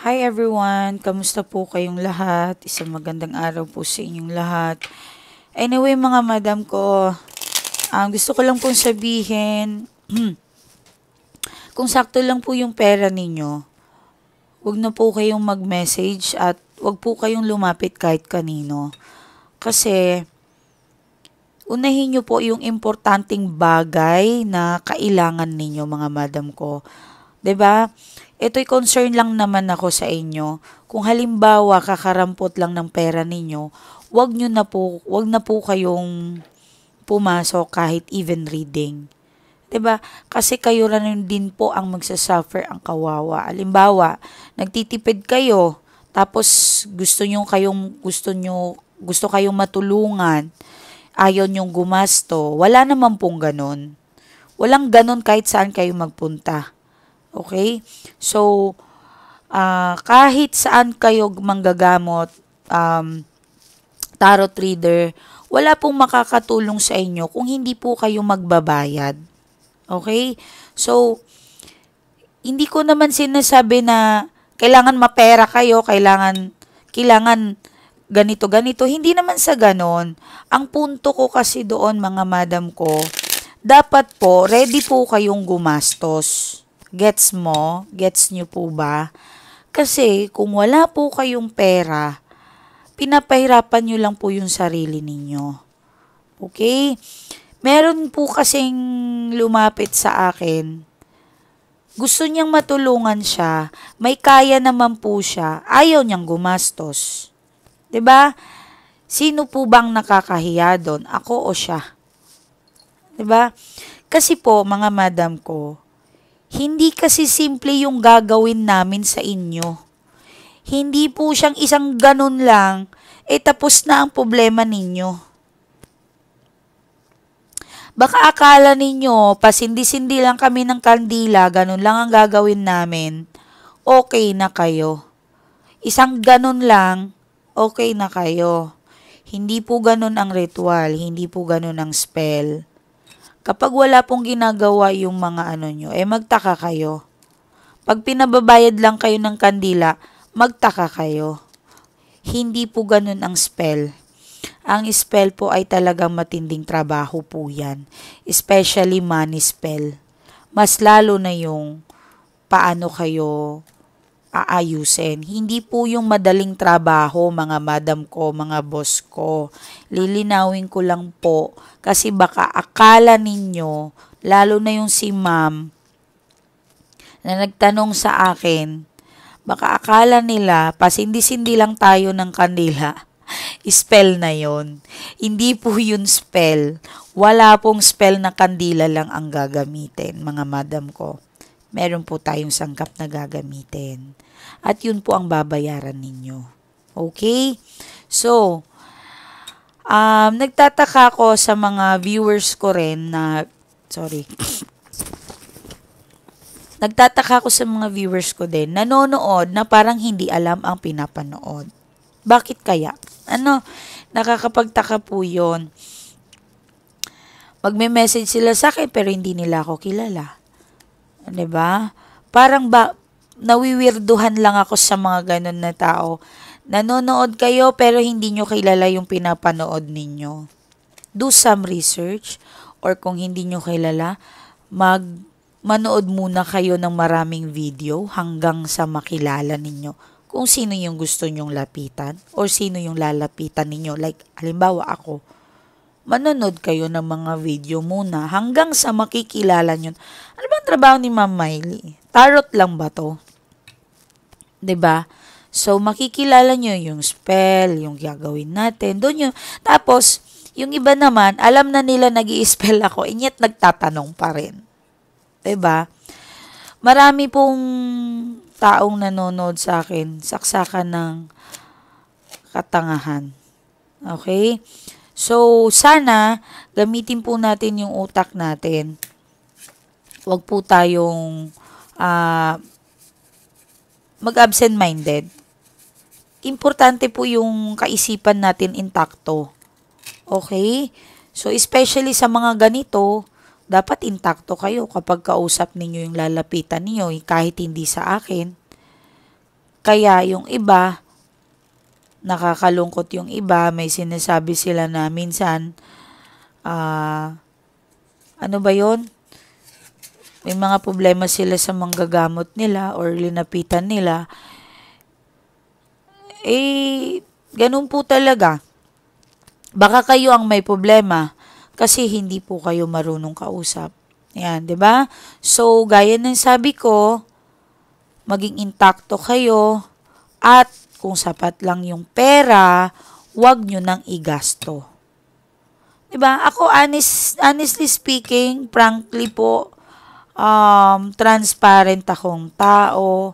Hi everyone! Kamusta po kayong lahat? Isang magandang araw po sa inyong lahat. Anyway mga madam ko, gusto ko lang pong sabihin, kung sakto lang po yung pera ninyo, huwag na po kayong mag-message at huwag po kayong lumapit kahit kanino. Kasi, unahin nyo po yung importanteng bagay na kailangan ninyo mga madam ko. 'Di ba? Ito'y concern lang naman ako sa inyo. Kung halimbawa kakarampot lang ng pera ninyo, wag na po kayong pumasok kahit even reading. 'Di ba? Kasi kayo rin din po ang magsasuffer, ang kawawa. Halimbawa, nagtitipid kayo, tapos gusto kayong matulungan, ayaw nyong gumasto. Wala naman pong ganon. Walang ganon kahit saan kayo magpunta. Okay? So, kahit saan kayo manggagamot, tarot reader, wala pong makakatulong sa inyo kung hindi po kayo magbabayad. Okay? So, hindi ko naman sinasabi na kailangan mapera kayo, kailangan ganito. Hindi naman sa ganon. Ang punto ko kasi doon, mga madam ko, dapat po, ready po kayong gumastos. Gets mo? Gets nyo po ba? Kasi kung wala po kayong pera, pinapahirapan nyo lang po yung sarili ninyo. Okay? Meron po kasing lumapit sa akin. Gusto niyang matulungan siya. May kaya naman po siya. Ayaw niyang gumastos. 'Di ba? Sino po bang nakakahiya doon? Ako o siya? 'Di ba? Kasi po, mga madam ko, hindi kasi simple yung gagawin namin sa inyo. Hindi po siyang isang ganun lang, tapos na ang problema ninyo. Baka akala ninyo, pasindi-sindi lang kami ng kandila, ganun lang ang gagawin namin, okay na kayo. Isang ganun lang, okay na kayo. Hindi po ganun ang ritual, hindi po ganun ang spell. Kapag wala pong ginagawa yung mga nyo, magtaka kayo. Pag pinababayad lang kayo ng kandila, magtaka kayo. Hindi po ganun ang spell. Ang spell po ay talagang matinding trabaho po yan. Especially money spell. Mas lalo na yung paano kayo aayusin. Hindi po yung madaling trabaho, mga madam ko, mga boss ko. Lilinawin ko lang po kasi baka akala ninyo, lalo na yung si ma'am na nagtanong sa akin, baka akala nila pasindi-sindi lang tayo ng kandila. Spell na yon. Hindi po yun spell. Wala pong spell na kandila lang ang gagamitin, mga madam ko. Meron po tayong sangkap na gagamitin. At yun po ang babayaran ninyo. Okay? So, nagtataka ko sa mga viewers ko rin na, nagtataka ko sa mga viewers ko din, nanonood na parang hindi alam ang pinapanood. Bakit kaya? Nakakapagtaka po yun. Magme-message sila sa akin pero hindi nila ako kilala. 'Di ba? Parang nawiwirduhan lang ako sa mga ganun na tao. Nanonood kayo pero hindi nyo kilala yung pinapanood ninyo. Do some research, or kung hindi nyo kilala, manood muna kayo ng maraming video hanggang sa makilala ninyo kung sino yung gusto nyong lapitan or sino yung lalapitan ninyo. Like, halimbawa ako, manonood kayo ng mga video muna hanggang sa makikilala nyo. Ano ba ang trabaho ni Ma'am Miley? Tarot lang ba to? 'Di ba? So, makikilala nyo yung spell, yung gagawin natin. Doon yung, tapos, yung iba naman, alam na nila nag-i-spell ako, yet nagtatanong pa rin. 'Di ba? Marami pong taong nanonood sa akin, saksakan ng katangahan. Okay? So, sana, gamitin po natin yung utak natin. Huwag po tayong mag-absent-minded. Importante po yung kaisipan natin intakto. Okay? So, especially sa mga ganito, dapat intakto kayo kapag kausap ninyo yung lalapitan niyo, kahit hindi sa akin. Kaya yung iba, nakakalungkot yung iba, may sinasabi sila na minsan, ano ba yon? May mga problema sila sa manggagamot nila or linapitan nila. Ganun po talaga. Baka kayo ang may problema kasi hindi po kayo marunong kausap. Yan, 'di ba? So, gaya ng sabi ko, maging intakto kayo at kung sapat lang yung pera, wag nyo nang igasto. 'Di ba? Ako honestly speaking, frankly po, transparent akong tao.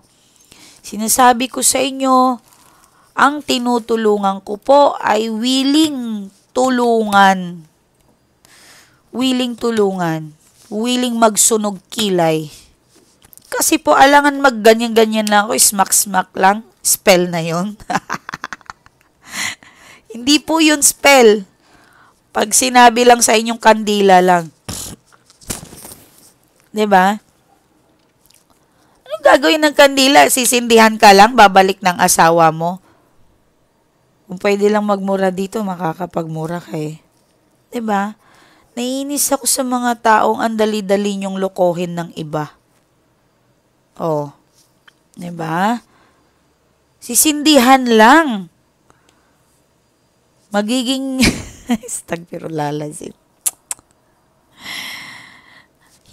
Sinasabi ko sa inyo, ang tinutulungan ko po ay willing tulungan. Willing tulungan. Willing magsunog kilay. Kasi po, alangan magganyan-ganyan lang ako, smack-smack lang. Spell na yon. Hindi po yun spell. Pag sinabi lang sa inyong kandila lang. 'Di ba? Anong gagawin ng kandila? Sisindihan ka lang, babalik ng asawa mo. Kung pwede lang magmura dito, makakapagmura ka eh. 'Di ba? Naiinis ako sa mga taong ang dali-dali niyong lokohin ng iba. Oh. 'Di ba? Sisindihan lang. Magiging stagpirulalas.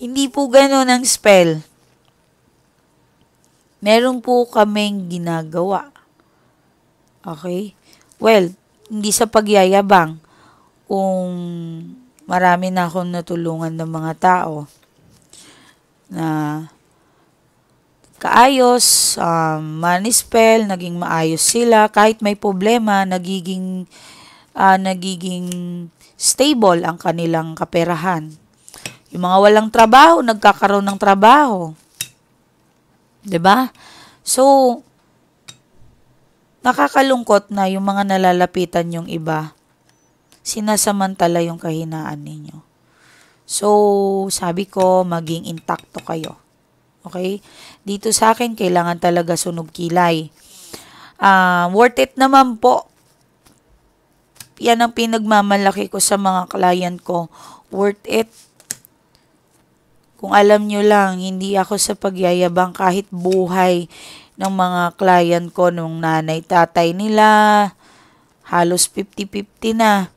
Hindi po gano'n ang spell. Meron po kaming ginagawa. Okay? Well, hindi sa pagyayabang. Kung marami na akong natulungan ng mga tao na kaayos, money spell, naging maayos sila. Kahit may problema, nagiging stable ang kanilang kaperahan. Yung mga walang trabaho, nagkakaroon ng trabaho. 'Di ba? So, nakakalungkot na yung mga nalalapitan yung iba, sinasamantala yung kahinaan ninyo. So, sabi ko, maging intakto kayo. Okay? Dito sa akin, kailangan talaga sunog kilay. Worth it naman po. Yan ang pinagmamalaki ko sa mga client ko. Worth it. Kung alam nyo lang, hindi ako sa pagyayabang kahit buhay ng mga client ko nung nanay, tatay nila. Halos 50-50 na.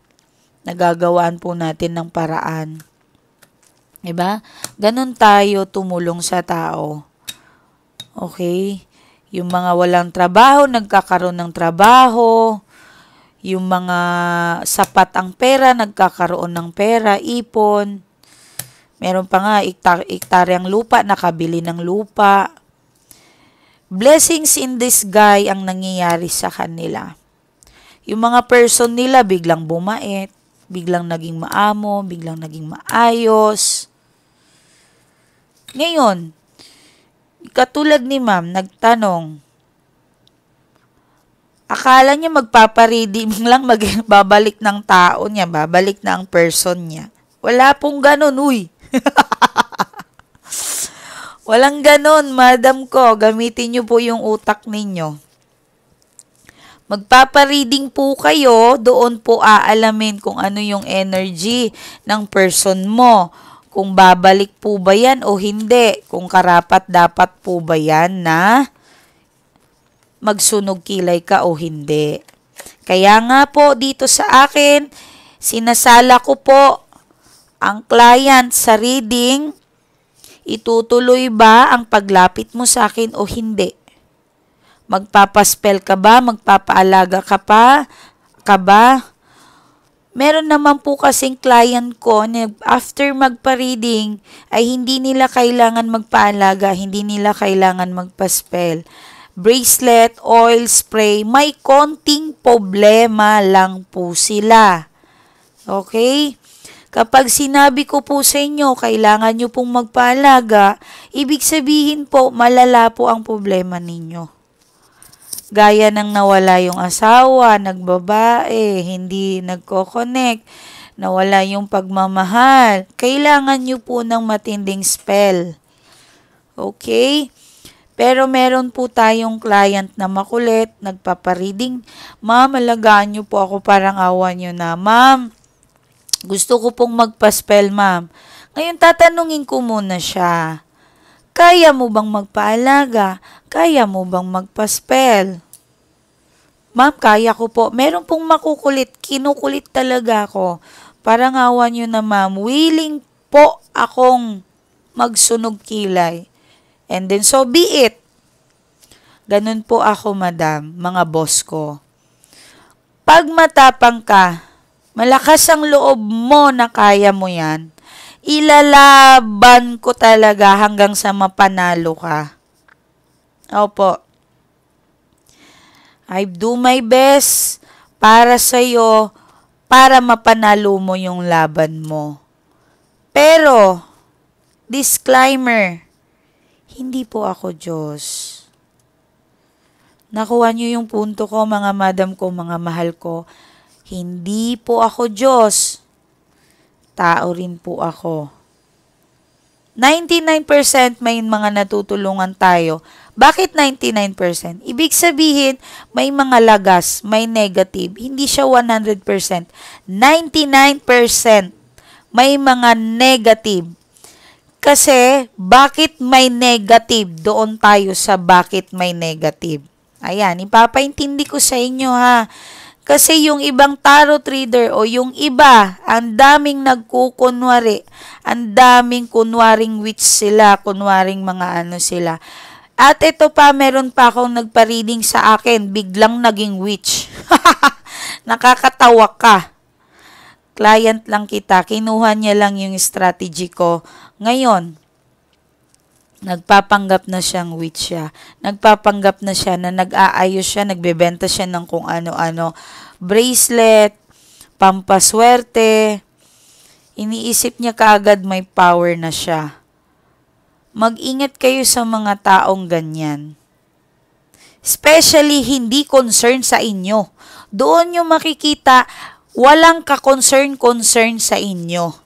Nagagawaan po natin ng paraan. Diba? Ganon tayo tumulong sa tao. Okay? Yung mga walang trabaho, nagkakaroon ng trabaho. Yung mga sapat ang pera, nagkakaroon ng pera, ipon. Meron pa nga, ektaryang lupa, nakabili ng lupa. Blessings in disguise ang nangyayari sa kanila. Yung mga person nila, biglang bumait, biglang naging maamo, biglang naging maayos. Ngayon, katulad ni ma'am, nagtanong, akala niya magpaparedeem lang, babalik ng tao niya, babalik na ang person niya. Wala pong ganun, uy. Walang ganun, madam ko. Gamitin niyo po yung utak ninyo. Magpapareading po kayo, doon po aalamin kung ano yung energy ng person mo. Kung babalik po ba yan o hindi. Kung karapat dapat po ba yan na magsunog kilay ka o hindi. Kaya nga po dito sa akin, sinasala ko po ang client sa reading, itutuloy ba ang paglapit mo sa akin o hindi? Magpapaspell ka ba? Magpapaalaga ka ba? Meron naman po kasing client ko na after magpa-reading ay hindi nila kailangan magpaalaga, hindi nila kailangan magpaspell. Bracelet, oil, spray, may konting problema lang po sila. Okay? Kapag sinabi ko po sa inyo, kailangan nyo pong magpaalaga, ibig sabihin po, malala po ang problema ninyo. Gaya ng nawala yung asawa, nagbabae, hindi nagko-connect, nawala yung pagmamahal. Kailangan nyo po ng matinding spell. Okay? Pero meron po tayong client na makulit, nagpapareading. Ma'am, alagaan niyo po ako, parang awa niyo na. Ma'am, gusto ko pong magpa-spell, ma'am. Ngayon, tatanungin ko muna siya. Kaya mo bang magpaalaga? Kaya mo bang magpa-spell? Ma'am, kaya ko po. Meron pong makukulit. Kinukulit talaga ako. Parang awa niyo na, ma'am. Willing po akong magsunog kilay. And then, so be it. Ganun po ako, madam, mga boss ko. Pag matapang ka, malakas ang loob mo na kaya mo yan, ilalaban ko talaga hanggang sa mapanalo ka. Opo. I do my best para sa'yo, para mapanalo mo yung laban mo. Pero, disclaimer, hindi po ako Diyos. Nakuha niyo yung punto ko, mga madam ko, mga mahal ko. Hindi po ako Diyos. Tao rin po ako. 99% may mga natutulungan tayo. Bakit 99%? Ibig sabihin, may mga lagas, may negative. Hindi siya 100%. 99% may mga negative. Kasi, bakit may negative? Doon tayo sa bakit may negative. Ayan, ipapaintindi ko sa inyo ha. Kasi yung ibang tarot reader o yung iba, ang daming nagkukunwari. Ang daming kunwaring witch sila, kunwaring mga ano sila. At ito pa, meron pa akong nagpa-reading sa akin, biglang naging witch. Nakakatawa ka. Client lang kita, kinuha niya lang yung strategy ko. Ngayon, nagpapanggap na siyang witch siya. Nagpapanggap na siya na nag-aayos siya, nagbebenta siya ng kung ano-ano. Bracelet, pampaswerte. Iniisip niya kaagad may power na siya. Mag-ingat kayo sa mga taong ganyan. Especially hindi concern sa inyo. Doon nyo makikita walang ka-concern sa inyo.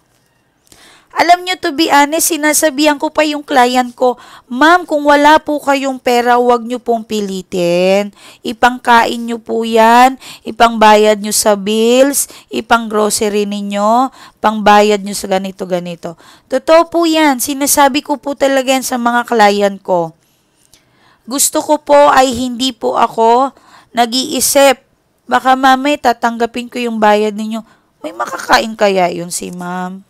Alam nyo, to be honest, sinasabihan ko pa yung client ko, ma'am, kung wala po kayong pera, huwag nyo pong pilitin. Ipangkain nyo po yan, ipangbayad nyo sa bills, ipang grocery ninyo, pangbayad nyo sa ganito-ganito. Totoo po yan, sinasabi ko po talaga yan sa mga client ko. Gusto ko po ay hindi po ako nag-iisip. Baka mamay, tatanggapin ko yung bayad ninyo. May makakain kaya yun si ma'am?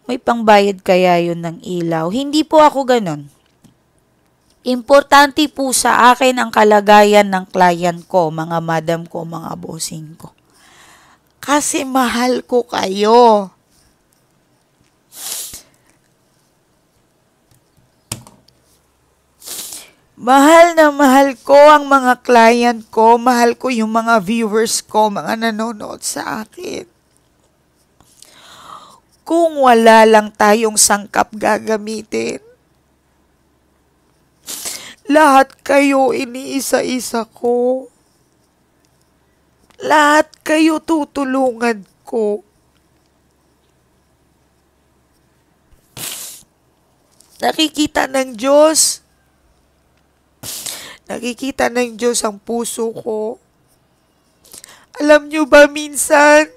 May pangbayad kaya yun ng ilaw? Hindi po ako ganun. Importante po sa akin ang kalagayan ng client ko, mga madam ko, mga bossing ko. Kasi mahal ko kayo. Mahal na mahal ko ang mga client ko, mahal ko yung mga viewers ko, mga nanonood sa akin. Kung wala lang tayong sangkap gagamitin, lahat kayo iniisa-isa ko. Lahat kayo tutulungan ko. Nakikita ng Diyos. Nakikita ng Diyos ang puso ko. Alam nyo ba minsan,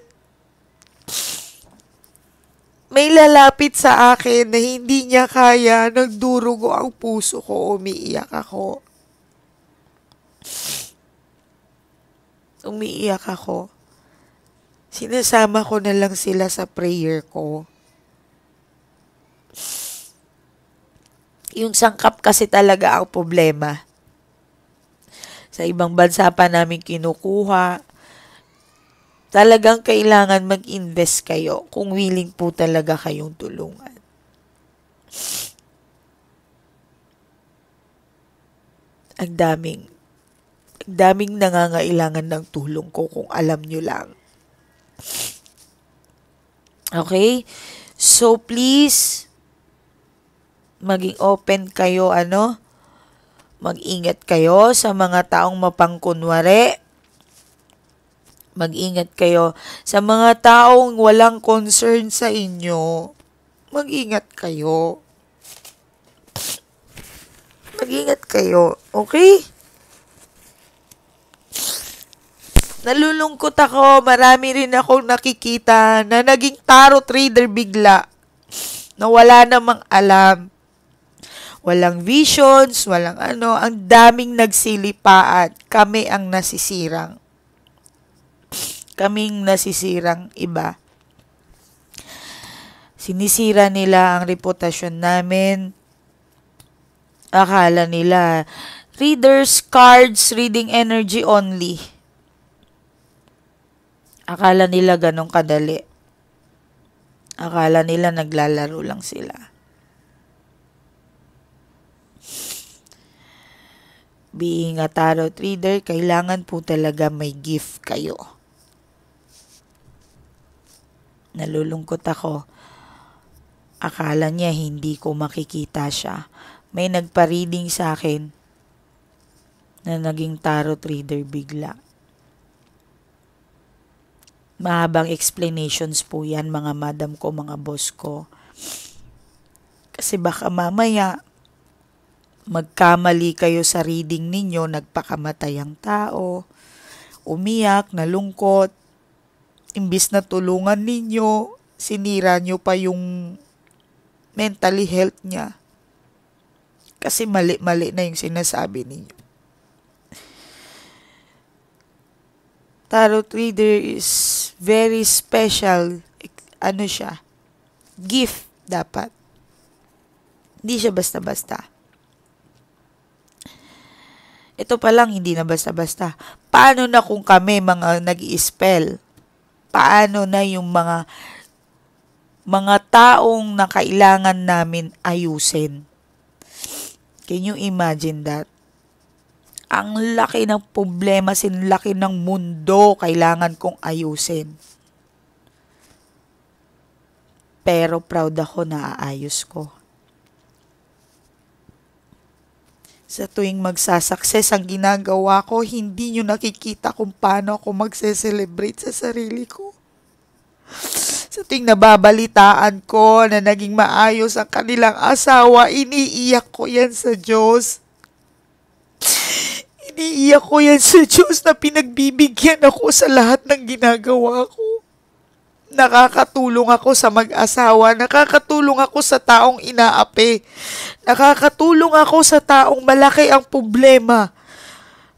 may lalapit sa akin na hindi niya kaya, nagdurugo ang puso ko, umiiyak ako. Umiiyak ako. Sinasama ko na lang sila sa prayer ko. Yung sangkap kasi talaga ang problema. Sa ibang bansa pa namin kinukuha. Talagang kailangan mag-invest kayo kung willing po talaga kayong tulungan. Ang daming nangangailangan ng tulong ko kung alam nyo lang. Okay? So please, maging open kayo, mag-ingat kayo sa mga taong mapangkunwari. Mag-ingat kayo sa mga taong walang concern sa inyo. Mag-ingat kayo. Mag-ingat kayo, okay? Nalulungkot ako, marami rin akong nakikita na naging tarot reader bigla, na wala namang alam. Walang visions, walang ano, ang daming nagsilipaan. Kami ang nasisirang. Kaming nasisirang iba. Sinisira nila ang reputasyon namin. Akala nila, readers, cards, reading energy only. Akala nila ganong kadali. Akala nila naglalaro lang sila. Being a tarot reader, kailangan po talaga may gift kayo. Nalulungkot ako. Akala niya hindi ko makikita siya. May nagpa-reading sa akin na naging tarot reader bigla. Mahabang explanations po yan, mga madam ko, mga boss ko. Kasi baka mamaya, magkamali kayo sa reading ninyo, nagpakamatay ang tao, umiyak, nalungkot, imbis na tulungan ninyo, sinira nyo pa yung mentally health niya. Kasi mali-mali na yung sinasabi ninyo. Tarot reader is very special. Ano siya? Gift dapat. Hindi siya basta-basta. Ito pa lang, hindi na basta-basta. Paano na kung kami mga nag-i-spell? Paano na yung mga taong na kailangan namin ayusin? Can you imagine that? Ang laki ng problema, sinlaki ng mundo, kailangan kong ayusin. Pero proud ako na aayos ko. Sa tuwing magsasucess ang ginagawa ko, hindi nyo nakikita kung paano ako magse-celebrate sa sarili ko. Sa tuwing nababalitaan ko na naging maayos ang kanilang asawa, iniiyak ko yan sa Diyos. Iniiyak ko yan sa Diyos na pinagbibigyan ako sa lahat ng ginagawa ko. Nakakatulong ako sa mag-asawa, nakakatulong ako sa taong inaapi, nakakatulong ako sa taong malaki ang problema,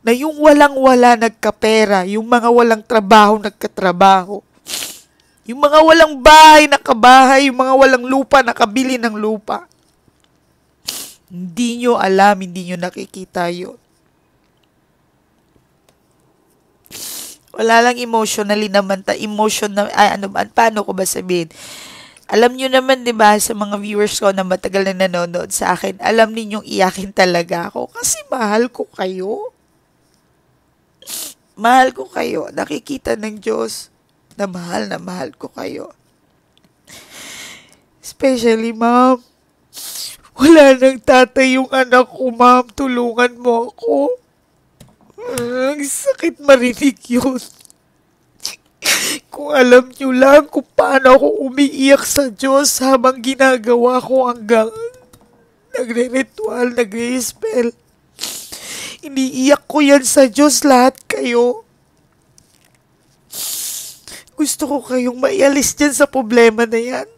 na yung walang-wala nagkapera, yung mga walang trabaho nagkatrabaho, yung mga walang bahay nakabahay, yung mga walang lupa nakabili ng lupa. Hindi nyo alam, hindi nyo nakikita yun. Wala lang emotionally naman paano ko ba sabihin? Alam niyo naman 'di ba sa mga viewers ko na matagal na nanonood sa akin, alam ninyong iyakin talaga ako kasi mahal ko kayo. Mahal ko kayo. Nakikita ng Diyos na mahal ko kayo. Especially, ma'am. Wala nang tatay yung anak ko, ma'am. Tulungan mo ako. Ang sakit marinig yun. Kung alam nyo lang kung paano ako umiiyak sa Diyos habang ginagawa ko hanggang nagre-ritual, nagre-spell. Iniiyak ko yan sa Diyos lahat kayo. Gusto ko kayong maialis dyan sa problema na yan.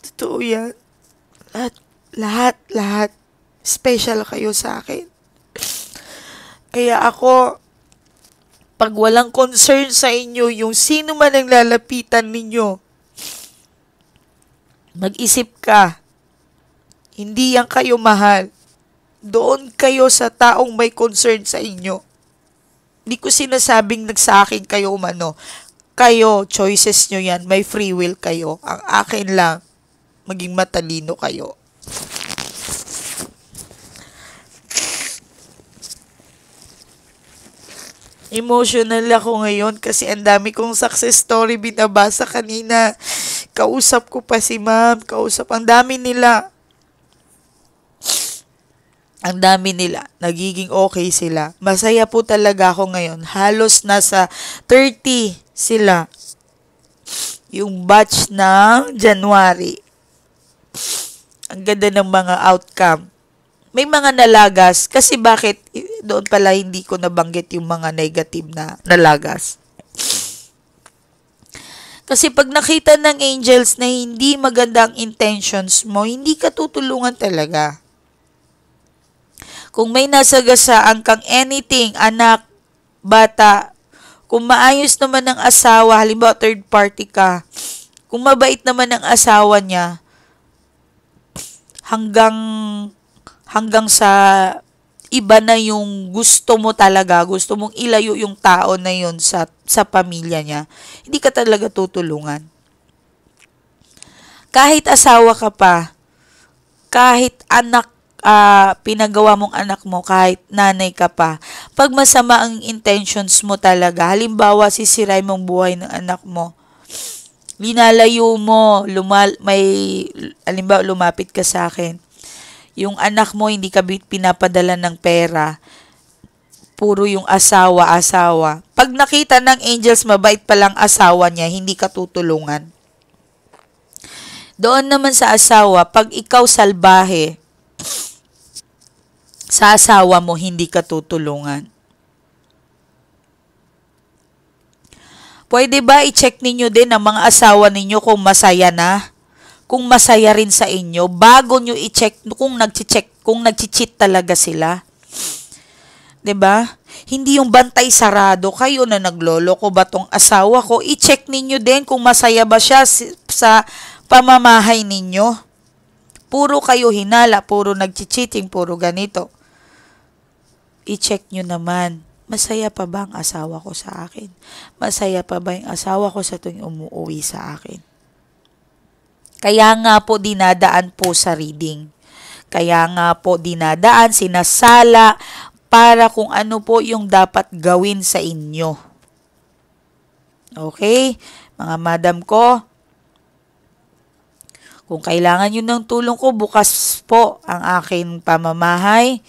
Totoo yan. Lahat. Special kayo sa akin. Kaya ako, pag walang concern sa inyo, yung sino man ang lalapitan ninyo, mag-isip ka, hindi yan kayo mahal. Doon kayo sa taong may concern sa inyo. Hindi ko sinasabing nagsakin kayo umano. Kayo, choices nyo yan, may free will kayo. Ang akin lang, maging matalino kayo. Emotional ako ngayon kasi ang dami kong success story binabasa kanina. Kausap ko pa si ma'am, ang dami nila. Ang dami nila, nagiging okay sila. Masaya po talaga ako ngayon. Halos nasa 30 sila. Yung batch ng January. Ang ganda ng mga outcome. May mga nalagas. Kasi bakit? Doon pala hindi ko nabanggit yung mga negative na nalagas. Kasi pag nakita ng angels na hindi magandang intentions mo, hindi ka tutulungan talaga. Kung may nasagasaan kang anything, anak, bata, kung maayos naman ng asawa, halimbawa third party ka, kung mabait naman ang asawa niya, hanggang sa iba na yung gusto mo talaga, gusto mong ilayo yung tao na yun sa pamilya niya, hindi ka talaga tutulungan. Kahit asawa ka pa, kahit anak, pinagawa mong anak mo, kahit nanay ka pa, pag masama ang intentions mo talaga, halimbawa sisiray mong buhay ng anak mo, linalayo mo, halimbawa lumapit ka sa akin, yung anak mo hindi ka pinapadala ng pera, puro yung asawa. Pag nakita ng angels mabait palang asawa niya, hindi ka tutulungan. Doon naman sa asawa, pag ikaw salbahe, sa asawa mo hindi ka tutulungan. Pwede ba i-check ninyo din ang mga asawa ninyo kung masaya na? Kung masaya rin sa inyo, bago nyo i-check kung nag-cheat talaga sila. 'Di ba? Hindi yung bantay sarado, kayo na nagloloko ba tong asawa ko? I-check ninyo din kung masaya ba siya sa pamamahay ninyo. Puro kayo hinala, puro nag-cheating, puro ganito. I-check nyo naman, masaya pa ba ang asawa ko sa akin? Masaya pa ba yung asawa ko sa tuwing umuwi sa akin? Kaya nga po dinadaan po sa reading. Kaya nga po dinadaan, sinasala para kung ano po yung dapat gawin sa inyo. Okay? Mga madam ko, kung kailangan nyo ng tulong ko, bukas po ang aking pamamahay.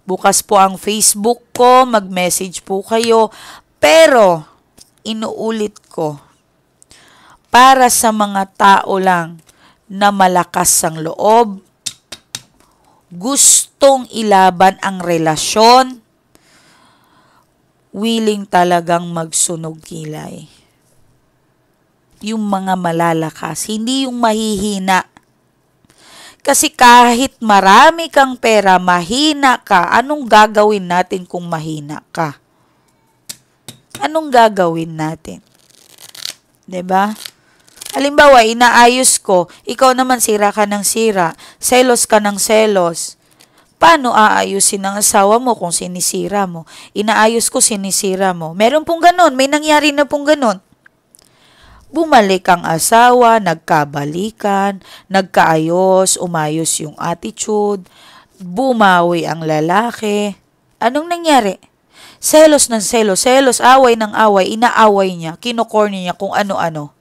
Bukas po ang Facebook ko, mag-message po kayo. Pero, inuulit ko, para sa mga tao lang na malakas ang loob, gustong ilaban ang relasyon, willing talagang magsunog kilay. Yung mga malalakas, hindi yung mahihina. Kasi kahit marami kang pera, mahina ka, anong gagawin natin kung mahina ka? Anong gagawin natin? 'Di ba? Halimbawa, inaayos ko, ikaw naman sira ka ng sira, selos ka ng selos. Paano aayusin ng asawa mo kung sinisira mo? Inaayos ko, sinisira mo. Meron pong ganon, may nangyari na pong ganon. Bumalik ang asawa, nagkabalikan, nagkaayos, umayos yung attitude, bumawi ang lalaki. Anong nangyari? Selos ng selos, away ng away, inaaway niya, kinokorny niya kung ano-ano.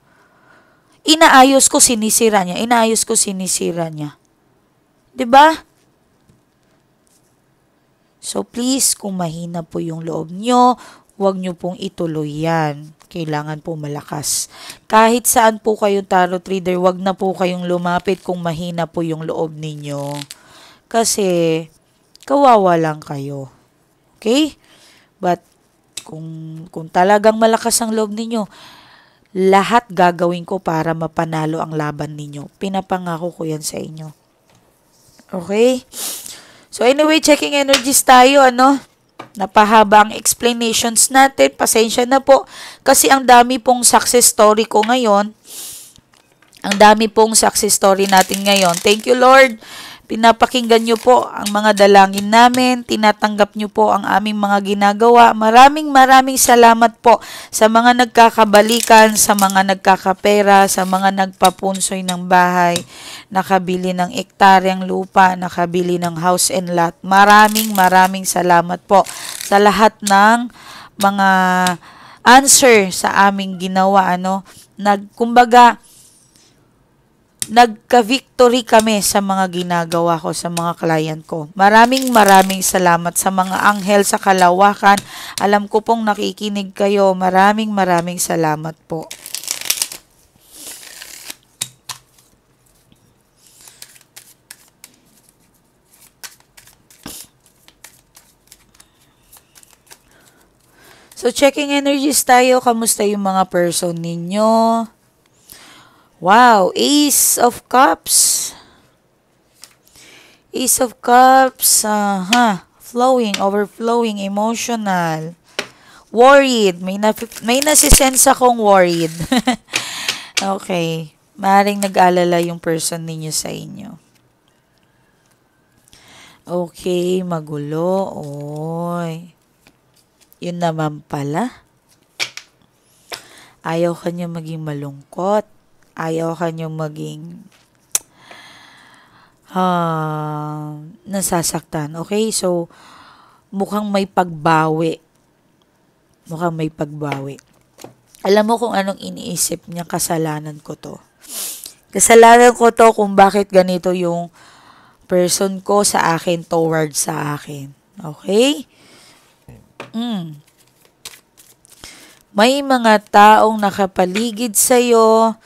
Inaayos ko, sinisira niya. 'Di ba? So please, kung mahina po yung loob nyo, huwag nyo pong ituloy yan. Kailangan po malakas. Kahit saan po kayong tarot reader, huwag na po kayong lumapit kung mahina po yung loob ninyo. Kasi, kawawa lang kayo. Okay? But, kung talagang malakas ang loob ninyo, lahat gagawin ko para mapanalo ang laban ninyo. Pinapangako ko yan sa inyo. Okay? So anyway, checking energies tayo, Napahaba ang explanations natin. Pasensya na po. Kasi ang dami pong success story ko ngayon. Ang dami pong success story natin ngayon. Thank you, Lord. Pinapakinggan nyo po ang mga dalangin namin. Tinatanggap nyo po ang aming mga ginagawa. Maraming salamat po sa mga nagkakabalikan, sa mga nagkakapera, sa mga nagpapunsoy ng bahay, nakabili ng ektaryang lupa, nakabili ng house and lot. Maraming salamat po sa lahat ng mga answer sa aming ginawa. Kumbaga, nagka-victory kami sa mga ginagawa ko sa mga client ko. Maraming salamat sa mga anghel sa kalawakan. Alam ko pong nakikinig kayo. Maraming salamat po. So, checking energies tayo. Kamusta yung mga person ninyo? Wow, Ace of Cups. Ace of Cups, flowing, overflowing, emotional. Worried, may nasisense akong worried. Okay, maaaring nag-alala yung person ninyo sa inyo. Okay, magulo, oy. Yun naman pala. Ayaw kanya maging malungkot. Ayaw kanya maging nasasaktan. Okay, so mukhang may pagbawi. Mukhang may pagbawi. Alam mo kung anong iniisip niya, kasalanan ko to. Kasalanan ko to kung bakit ganito yung person ko sa akin towards sa akin. Okay? May mga taong nakapaligid sa'yo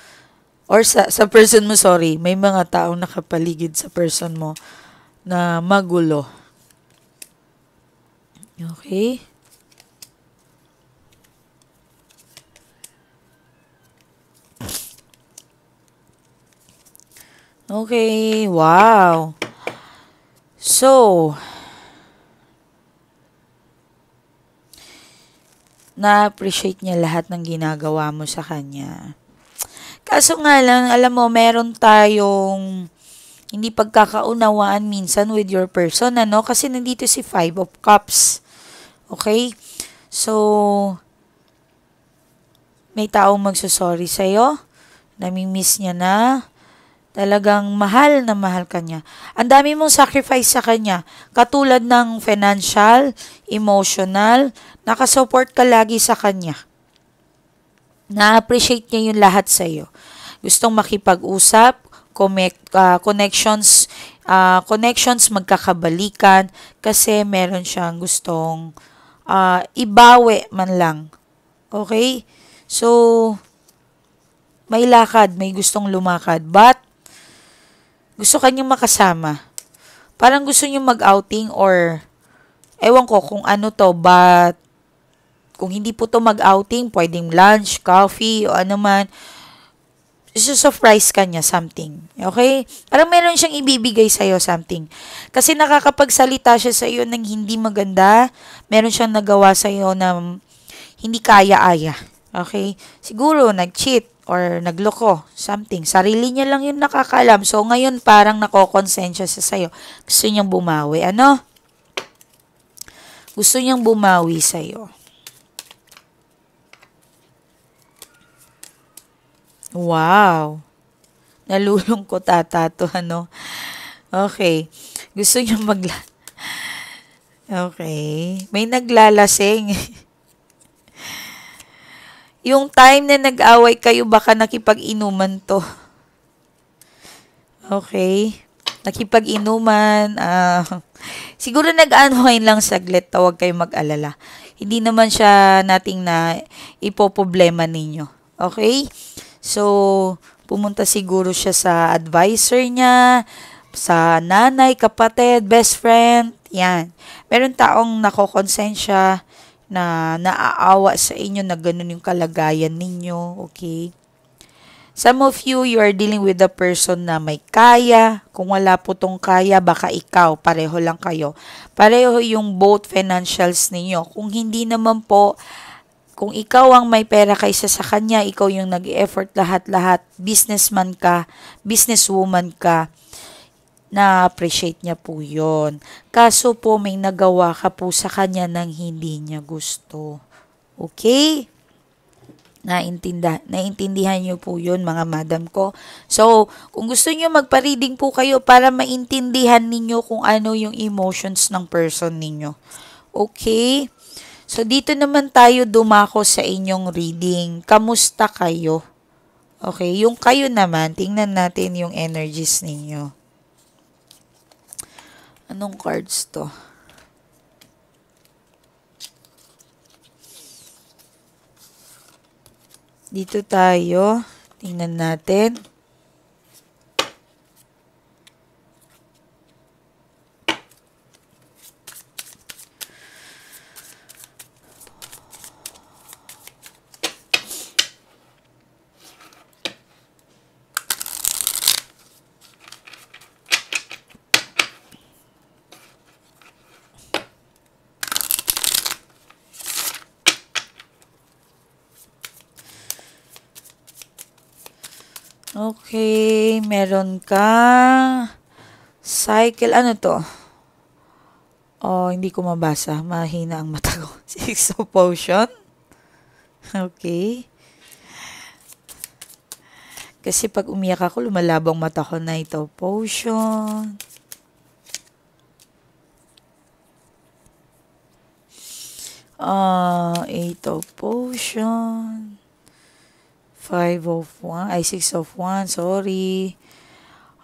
or sa person mo, sorry. May mga taong nakapaligid sa person mo na magulo. Okay? Okay, wow. So, na-appreciate niya lahat ng ginagawa mo sa kanya. Kaso nga lang, alam mo, meron tayong hindi pagkakaunawaan minsan with your person, ano? Kasi nandito si Five of Cups. Okay? So, may taong magsusorry sa'yo. Namimiss niya na. Talagang mahal na mahal ka niya. Ang dami mong sacrifice sa kanya. Katulad ng financial, emotional, nakasupport ka lagi sa kanya. Na-appreciate niya yung lahat sa'yo. Gustong makipag-usap, connections magkakabalikan kasi meron siyang gustong ibawi man lang. Okay? So, may lakad, may gustong lumakad. But, gusto kanyang makasama. Parang gusto niyo mag-outing or ewan ko kung ano to, but kung hindi po to mag-outing, pwedeng lunch, coffee, o ano man. Surprise ka niya something. Okay? Parang meron siyang ibibigay sa'yo something. Kasi nakakapagsalita siya sa iyo ng hindi maganda. Meron siyang nagawa sa'yo na hindi kaya-aya. Okay? Siguro, nag-cheat or nagloko, something. Sarili niya lang yung nakakaalam. So, ngayon parang nakokonsensya siya sa'yo. Gusto niyang bumawi. Ano? Gusto niyang bumawi sa'yo. Wow. Nalulungkot ata to, ano? Okay. Gusto niyang Okay. May naglalasing. Yung time na nag-away kayo, baka nakipag-inuman to. Okay? Nakipag-inuman. Siguro nag-unwind lang saglit. Huwag kayong mag-alala. Hindi naman siya nating na ipoproblema ninyo. Okay? So, pumunta siguro siya sa advisor niya, sa nanay, kapatid, best friend. Yan. Meron taong nakokonsensya na naaawa sa inyo na ganun yung kalagayan ninyo, okay? Some of you are dealing with a person na may kaya. Kung wala po tong kaya, baka ikaw, pareho lang kayo. Pareho yung both financials ninyo. Kung hindi naman po, kung ikaw ang may pera kaysa sa kanya, ikaw yung nag-effort lahat-lahat, businessman ka, businesswoman ka, na-appreciate niya po yun. Kaso po may nagawa ka po sa kanya nang hindi niya gusto. Okay? Naintindihan niyo po yun, mga madam ko. So, kung gusto niyo magpa-reading po kayo para maintindihan ninyo kung ano yung emotions ng person ninyo. Okay? So, dito naman tayo dumako sa inyong reading. Kamusta kayo? Okay? Yung kayo naman, tingnan natin yung energies ninyo. Anong cards to? Dito tayo. Tingnan natin. Okay, meron ka. Cycle, ano to? Oh, hindi ko mabasa. Mahina ang mata ko. Six of Potion. Okay. Kasi pag umiyak ako, lumalabang mata ko na ito. Potion. Eight of Potion. Five of One. Ay, Six of One. Sorry.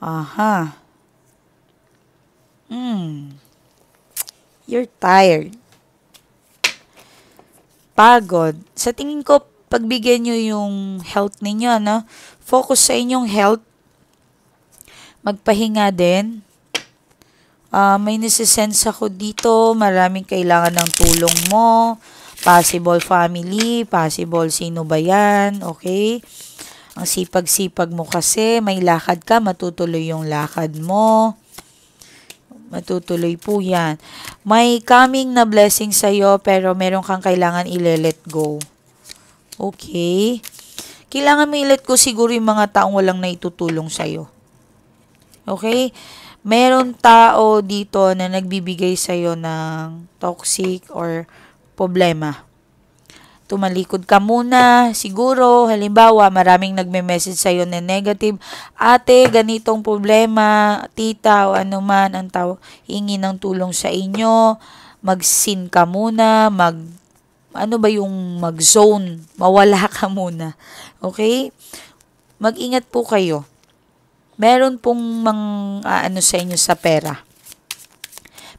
Aha. You're tired. Pagod. Sa tingin ko, pagbigyan nyo yung health ninyo, no? Focus sa inyong health. Magpahinga din. May nasisense ako dito. Maraming kailangan ng tulong mo. Possible family. Possible sino ba yan? Okay? Ang sipag-sipag mo kasi. May lakad ka. Matutuloy yung lakad mo. Matutuloy po yan. May coming na blessing sa'yo pero meron kang kailangan i-let go. Okay? Kailangan mo i-let go siguro yung mga taong walang naitutulong sa'yo. Okay? Meron tao dito na nagbibigay sa'yo ng toxic or problema. Tumalikod ka muna, siguro, halimbawa, maraming nagme-message sa'yo na negative, ate, ganitong problema, tita, o ano man, ang hingi ng tulong sa inyo, mag-sin ka muna, mag-zone, mawala ka muna. Okay? Mag-ingat po kayo. Meron pong sa inyo sa pera.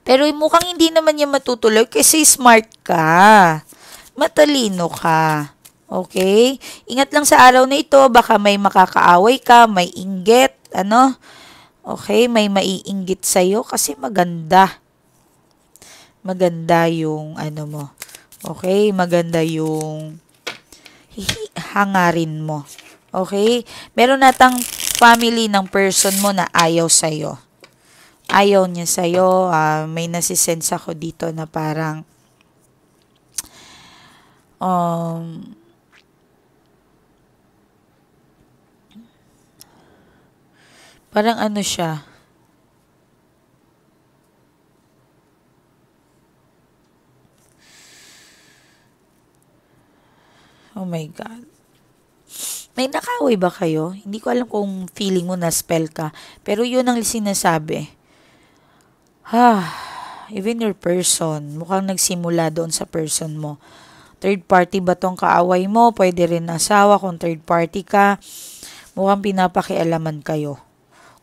Pero mukhang hindi naman yan matutuloy kasi smart ka. Matalino ka. Okay? Ingat lang sa araw na ito, baka may makakaaway ka, may inggit, Okay, may maiinggit sa'yo kasi maganda. Maganda yung mo. Okay? Maganda yung hangarin mo. Okay? Meron natang family ng person mo na ayaw sa'yo. Ayaw niya sa'yo. May nasisense ako dito na parang parang siya. Oh my God. May nakaway ba kayo? Hindi ko alam kung feeling mo na spell ka. Pero yun ang sinasabi. Even your person, mukhang nagsimula doon sa person mo. Third party ba tong kaaway mo? Pwede rin asawa kung third party ka. Mukhang pinapakialaman kayo.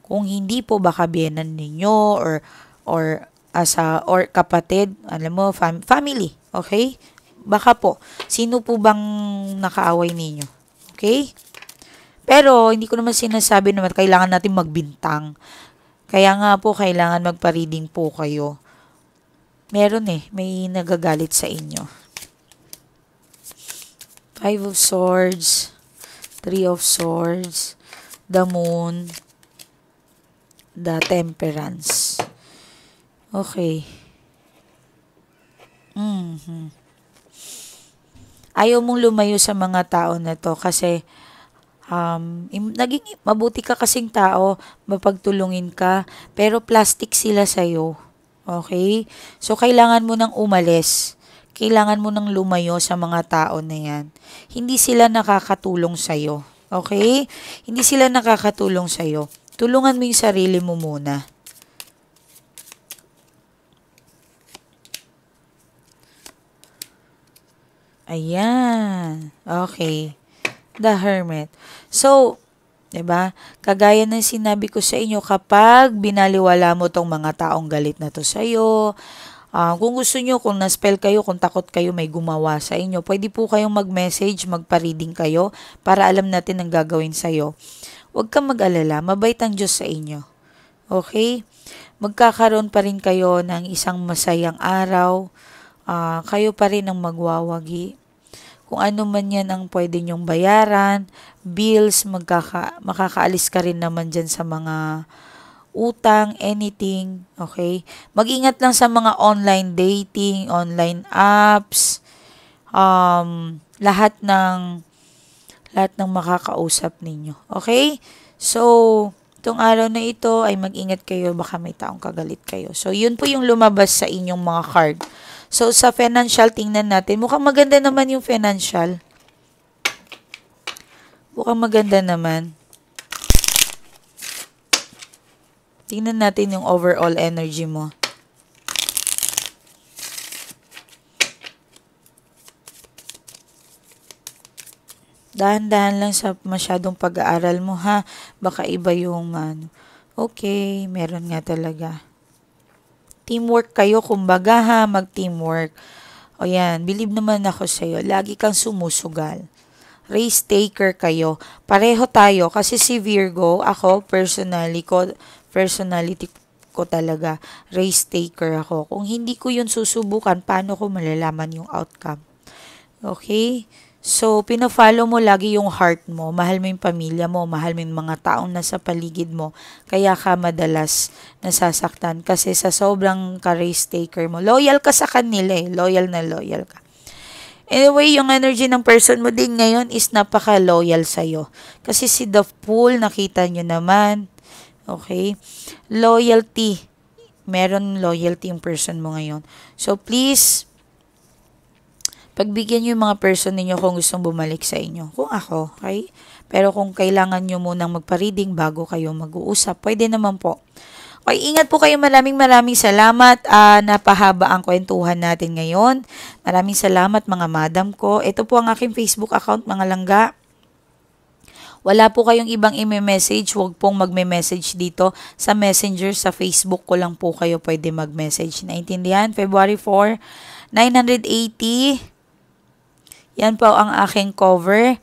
Kung hindi po baka biyenan ninyo or kapatid, alam mo, family, okay? Baka po. Sino po bang nakaaway ninyo? Okay? Pero hindi ko naman sinasabi naman kailangan natin magbintang. Kaya nga po kailangan magpa-reading po kayo. Meron may nagagalit sa inyo. Five of Swords, Three of Swords, the Moon, the Temperance. Okay. Ayaw mong lumayo sa mga tao na to kasi naging mabuti ka kasing tao, mapagtulungin ka, pero plastic sila sa'yo. Okay? So, kailangan mo nang umalis. Kailangan mo nang lumayo sa mga tao na yan. Hindi sila nakakatulong sa'yo. Okay? Hindi sila nakakatulong sa'yo. Tulungan mo yung sarili mo muna. Ayan. Okay. The Hermit. So, 'di ba? Kagaya ng sinabi ko sa inyo, kapag binaliwala mo tong mga taong galit na to sa iyo, kung gusto nyo, kung na-spell kayo, kung takot kayo may gumawa sa inyo, pwede po kayong mag-message, magpa-reading kayo para alam natin ang gagawin sa'yo. Huwag kang mag-alala, mabait ang Diyos sa inyo. Okay? Magkakaroon pa rin kayo ng isang masayang araw. Kayo pa rin ang magwawagi. Kung ano man yan ang pwede nyong bayaran, bills, makakaalis ka rin naman dyan sa mga utang, anything, okay? Mag-ingat lang sa mga online dating, online apps, lahat ng makakausap ninyo, okay? So, itong araw na ito ay mag-ingat kayo, baka may taong kagalit kayo. So, yun po yung lumabas sa inyong mga card. So, sa financial, tingnan natin. Mukhang maganda naman yung financial. Mukhang maganda naman. Tingnan natin yung overall energy mo. Dahan-dahan lang sa masyadong pag-aaral mo, ha? Baka iba yung okay, meron nga talaga. Teamwork kayo, kumbaga, ha? Mag-teamwork. O yan, believe naman ako sa'yo. Lagi kang sumusugal. Risk taker kayo. Pareho tayo kasi si Virgo, ako personality ko talaga, risk taker ako. Kung hindi ko yun susubukan, paano ko malalaman yung outcome? Okay? So, pina-follow mo lagi yung heart mo. Mahal mo yung pamilya mo, mahal mo yung mga taong nasa paligid mo. Kaya ka madalas nasasaktan kasi sa sobrang ka-risk taker mo. Loyal ka sa kanila eh. Loyal na loyal ka. Anyway, yung energy ng person mo din ngayon is napaka-loyal sa'yo. Kasi si The Fool, nakita nyo naman. Okay? Loyalty. Meron loyalty yung person mo ngayon. So, please, pagbigyan nyo yung mga person ninyo kung gustong bumalik sa inyo. Kung ako, okay? Pero kung kailangan nyo munang magpa-reading bago kayo mag-uusap, pwede naman po. Okay, ingat po kayo. Maraming salamat. Napahaba ang kwentuhan natin ngayon. Maraming salamat mga madam ko. Ito po ang aking Facebook account, mga langga. Wala po kayong ibang i-message. Huwag pong magme-message dito sa Messenger. Sa Facebook ko lang po kayo pwede mag-message. Naintindihan? February 4, 980. Yan po ang aking cover.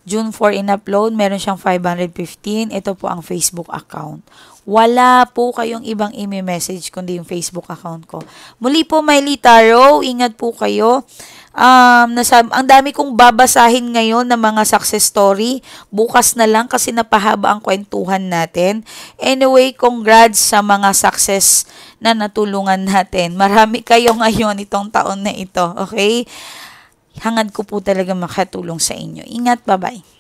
June 4 in-upload. Meron siyang 515. Ito po ang Facebook account. Wala po kayong ibang i-message kundi yung Facebook account ko. Muli po, Miley Tarot, ingat po kayo. Ang dami kong babasahin ngayon ng mga success story. Bukas na lang kasi napahaba ang kwentuhan natin. Anyway, congrats sa mga success na natulungan natin. Marami kayo ngayon itong taon na ito, okay? Hangad ko po talaga makatulong sa inyo. Ingat, bye-bye.